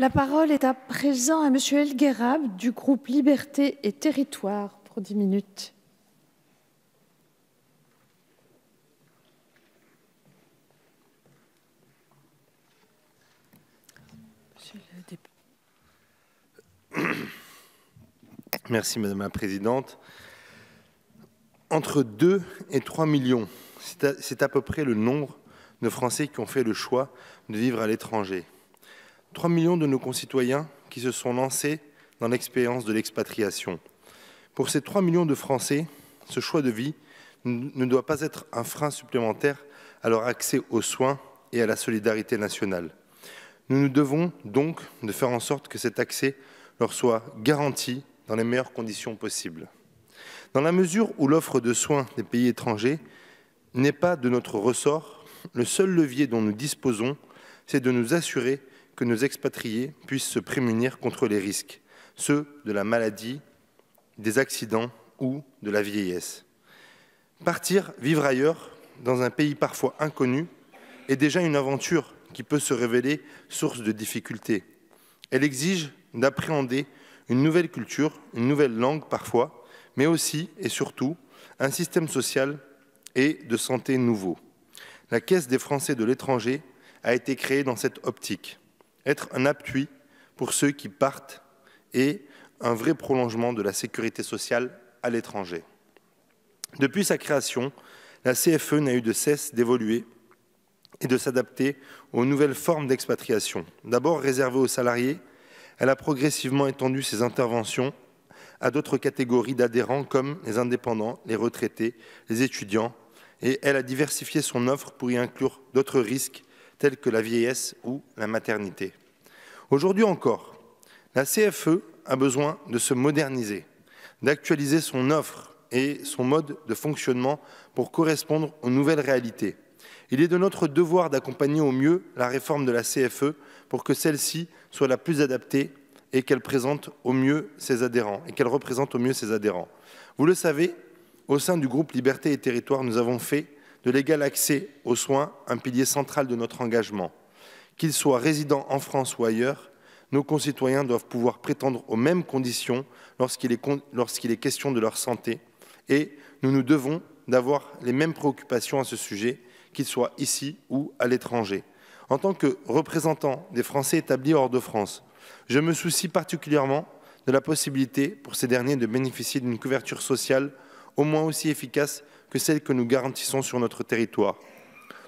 La parole est à présent à Monsieur El Guerab du groupe Liberté et Territoire pour 10 minutes. Merci Madame la Présidente. Entre 2 et 3 millions, c'est à peu près le nombre de Français qui ont fait le choix de vivre à l'étranger. 3 millions de nos concitoyens qui se sont lancés dans l'expérience de l'expatriation. Pour ces 3 millions de Français, ce choix de vie ne doit pas être un frein supplémentaire à leur accès aux soins et à la solidarité nationale. Nous nous devons donc de faire en sorte que cet accès leur soit garanti dans les meilleures conditions possibles. Dans la mesure où l'offre de soins des pays étrangers n'est pas de notre ressort, le seul levier dont nous disposons, c'est de nous assurer que nos expatriés puissent se prémunir contre les risques, ceux de la maladie, des accidents ou de la vieillesse. Partir vivre ailleurs, dans un pays parfois inconnu, est déjà une aventure qui peut se révéler source de difficultés. Elle exige d'appréhender une nouvelle culture, une nouvelle langue parfois, mais aussi et surtout un système social et de santé nouveau. La Caisse des Français de l'étranger a été créée dans cette optique. Être un appui pour ceux qui partent et un vrai prolongement de la sécurité sociale à l'étranger. Depuis sa création, la CFE n'a eu de cesse d'évoluer et de s'adapter aux nouvelles formes d'expatriation. D'abord réservée aux salariés, elle a progressivement étendu ses interventions à d'autres catégories d'adhérents comme les indépendants, les retraités, les étudiants, et elle a diversifié son offre pour y inclure d'autres risques tels que la vieillesse ou la maternité. Aujourd'hui encore, la CFE a besoin de se moderniser, d'actualiser son offre et son mode de fonctionnement pour correspondre aux nouvelles réalités. Il est de notre devoir d'accompagner au mieux la réforme de la CFE pour que celle-ci soit la plus adaptée et qu'elle présente au mieux ses adhérents, Vous le savez, au sein du groupe Liberté et Territoire, nous avons fait de l'égal accès aux soins un pilier central de notre engagement. Qu'ils soient résidents en France ou ailleurs, nos concitoyens doivent pouvoir prétendre aux mêmes conditions lorsqu'il est question de leur santé et nous nous devons d'avoir les mêmes préoccupations à ce sujet, qu'ils soient ici ou à l'étranger. En tant que représentant des Français établis hors de France, je me soucie particulièrement de la possibilité pour ces derniers de bénéficier d'une couverture sociale au moins aussi efficace que celle que nous garantissons sur notre territoire.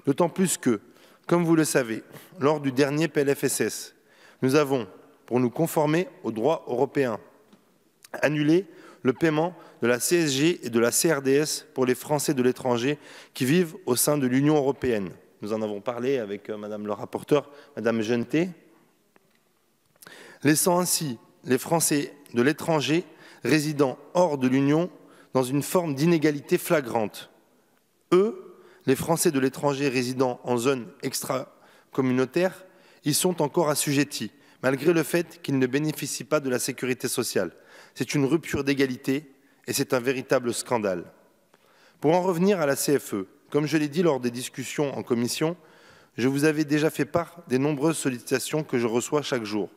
D'autant plus que, comme vous le savez, lors du dernier PLFSS, nous avons, pour nous conformer au droit européen, annulé le paiement de la CSG et de la CRDS pour les Français de l'étranger qui vivent au sein de l'Union européenne. Nous en avons parlé avec Madame le rapporteur, Madame Genté, laissant ainsi les Français de l'étranger résidant hors de l'Union dans une forme d'inégalité flagrante. Eux, les Français de l'étranger résidant en zone extra-communautaire, y sont encore assujettis, malgré le fait qu'ils ne bénéficient pas de la sécurité sociale. C'est une rupture d'égalité et c'est un véritable scandale. Pour en revenir à la CFE, comme je l'ai dit lors des discussions en commission, je vous avais déjà fait part des nombreuses sollicitations que je reçois chaque jour.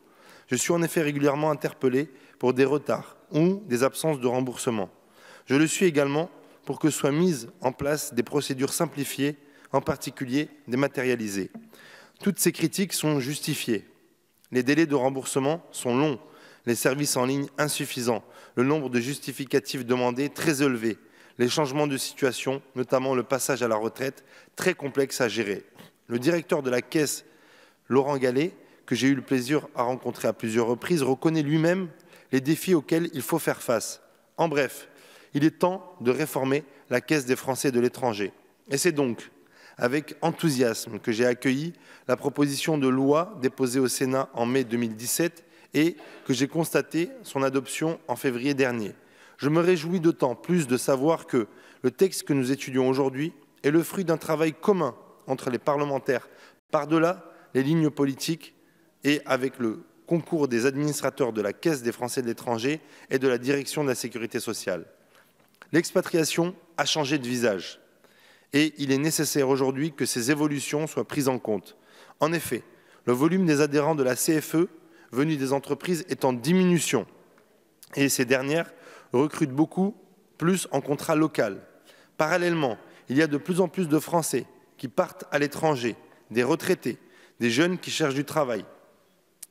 Je suis en effet régulièrement interpellé pour des retards ou des absences de remboursement. Je le suis également pour que soient mises en place des procédures simplifiées, en particulier dématérialisées. Toutes ces critiques sont justifiées. Les délais de remboursement sont longs, les services en ligne insuffisants, le nombre de justificatifs demandés très élevé, les changements de situation, notamment le passage à la retraite, très complexe à gérer. Le directeur de la Caisse, Laurent Gallet, que j'ai eu le plaisir à rencontrer à plusieurs reprises, reconnaît lui-même les défis auxquels il faut faire face. En bref, il est temps de réformer la Caisse des Français de l'étranger. Et c'est donc avec enthousiasme que j'ai accueilli la proposition de loi déposée au Sénat en mai 2017 et que j'ai constaté son adoption en février dernier. Je me réjouis d'autant plus de savoir que le texte que nous étudions aujourd'hui est le fruit d'un travail commun entre les parlementaires, par-delà les lignes politiques et avec le concours des administrateurs de la Caisse des Français de l'étranger et de la Direction de la Sécurité sociale. L'expatriation a changé de visage et il est nécessaire aujourd'hui que ces évolutions soient prises en compte. En effet, le volume des adhérents de la CFE venus des entreprises est en diminution et ces dernières recrutent beaucoup plus en contrat local. Parallèlement, il y a de plus en plus de Français qui partent à l'étranger, des retraités, des jeunes qui cherchent du travail,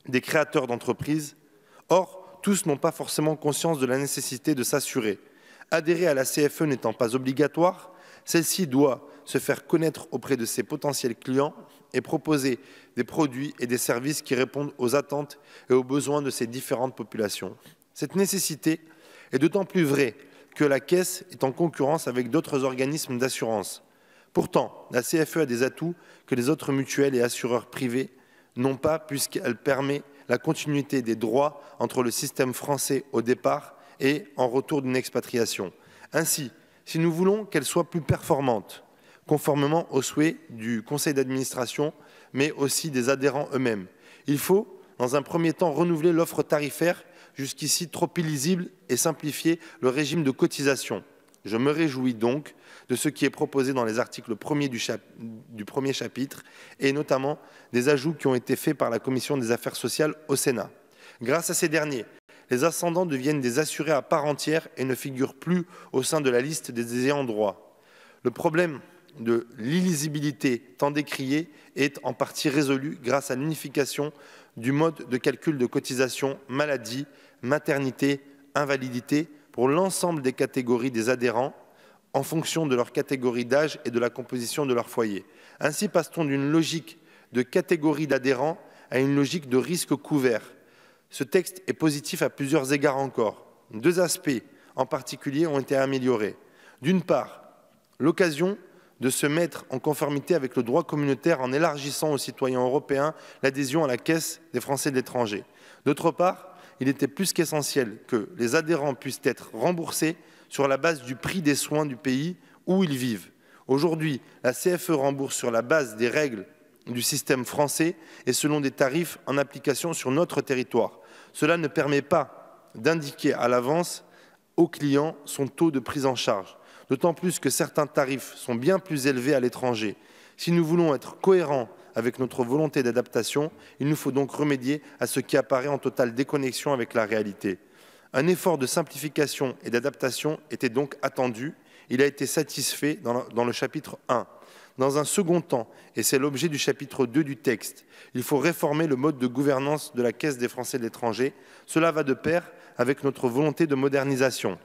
des créateurs d'entreprises. Or, tous n'ont pas forcément conscience de la nécessité de s'assurer. Adhérer à la CFE n'étant pas obligatoire, celle-ci doit se faire connaître auprès de ses potentiels clients et proposer des produits et des services qui répondent aux attentes et aux besoins de ces différentes populations. Cette nécessité est d'autant plus vraie que la Caisse est en concurrence avec d'autres organismes d'assurance. Pourtant, la CFE a des atouts que les autres mutuelles et assureurs privés n'ont pas, puisqu'elle permet la continuité des droits entre le système français au départ et en retour d'une expatriation. Ainsi, si nous voulons qu'elle soit plus performante, conformément aux souhaits du conseil d'administration, mais aussi des adhérents eux-mêmes, il faut, dans un premier temps, renouveler l'offre tarifaire, jusqu'ici trop illisible, et simplifier le régime de cotisation. Je me réjouis donc de ce qui est proposé dans les articles premiers du premier chapitre, et notamment des ajouts qui ont été faits par la Commission des affaires sociales au Sénat. Grâce à ces derniers, les ascendants deviennent des assurés à part entière et ne figurent plus au sein de la liste des ayants droit. Le problème de l'illisibilité tant décriée est en partie résolu grâce à l'unification du mode de calcul de cotisation maladie, maternité, invalidité pour l'ensemble des catégories des adhérents en fonction de leur catégorie d'âge et de la composition de leur foyer. Ainsi passe-t-on d'une logique de catégorie d'adhérents à une logique de risque couvert. Ce texte est positif à plusieurs égards encore. Deux aspects en particulier ont été améliorés. D'une part, l'occasion de se mettre en conformité avec le droit communautaire en élargissant aux citoyens européens l'adhésion à la Caisse des Français de l'étranger. D'autre part, il était plus qu'essentiel que les adhérents puissent être remboursés sur la base du prix des soins du pays où ils vivent. Aujourd'hui, la CFE rembourse sur la base des règles du système français et selon des tarifs en application sur notre territoire. Cela ne permet pas d'indiquer à l'avance aux clients son taux de prise en charge, d'autant plus que certains tarifs sont bien plus élevés à l'étranger. Si nous voulons être cohérents avec notre volonté d'adaptation, il nous faut donc remédier à ce qui apparaît en totale déconnexion avec la réalité. Un effort de simplification et d'adaptation était donc attendu. Il a été satisfait dans le chapitre 1. Dans un second temps, et c'est l'objet du chapitre 2 du texte, il faut réformer le mode de gouvernance de la Caisse des Français de l'étranger. Cela va de pair avec notre volonté de modernisation.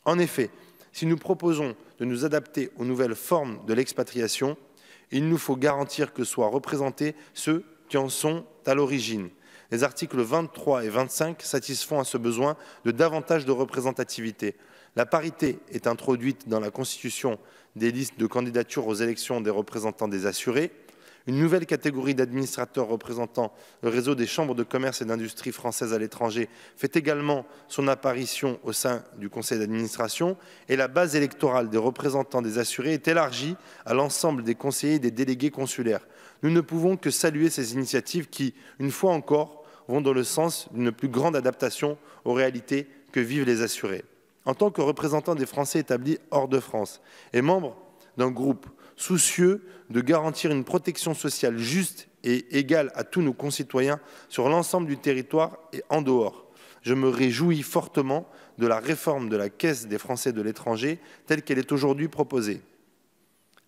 En effet, si nous proposons de nous adapter aux nouvelles formes de l'expatriation, il nous faut garantir que soient représentés ceux qui en sont à l'origine. Les articles 23 et 25 satisfont à ce besoin de davantage de représentativité. La parité est introduite dans la constitution des listes de candidature aux élections des représentants des assurés. Une nouvelle catégorie d'administrateurs représentant le réseau des chambres de commerce et d'industrie françaises à l'étranger fait également son apparition au sein du conseil d'administration et la base électorale des représentants des assurés est élargie à l'ensemble des conseillers et des délégués consulaires. Nous ne pouvons que saluer ces initiatives qui, une fois encore, vont dans le sens d'une plus grande adaptation aux réalités que vivent les assurés. En tant que représentant des Français établis hors de France et membre d'un groupe soucieux de garantir une protection sociale juste et égale à tous nos concitoyens sur l'ensemble du territoire et en dehors, je me réjouis fortement de la réforme de la Caisse des Français de l'étranger telle qu'elle est aujourd'hui proposée.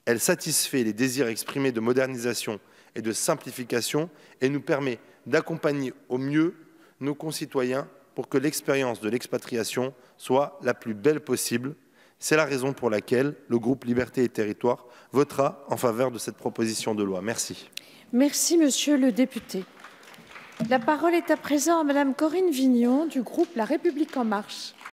Elle satisfait les désirs exprimés de modernisation et de simplification et nous permet d'accompagner au mieux nos concitoyens pour que l'expérience de l'expatriation soit la plus belle possible. C'est la raison pour laquelle le groupe Liberté et Territoires votera en faveur de cette proposition de loi. Merci. Merci, monsieur le député. La parole est à présent à madame Corinne Vignon du groupe La République En Marche.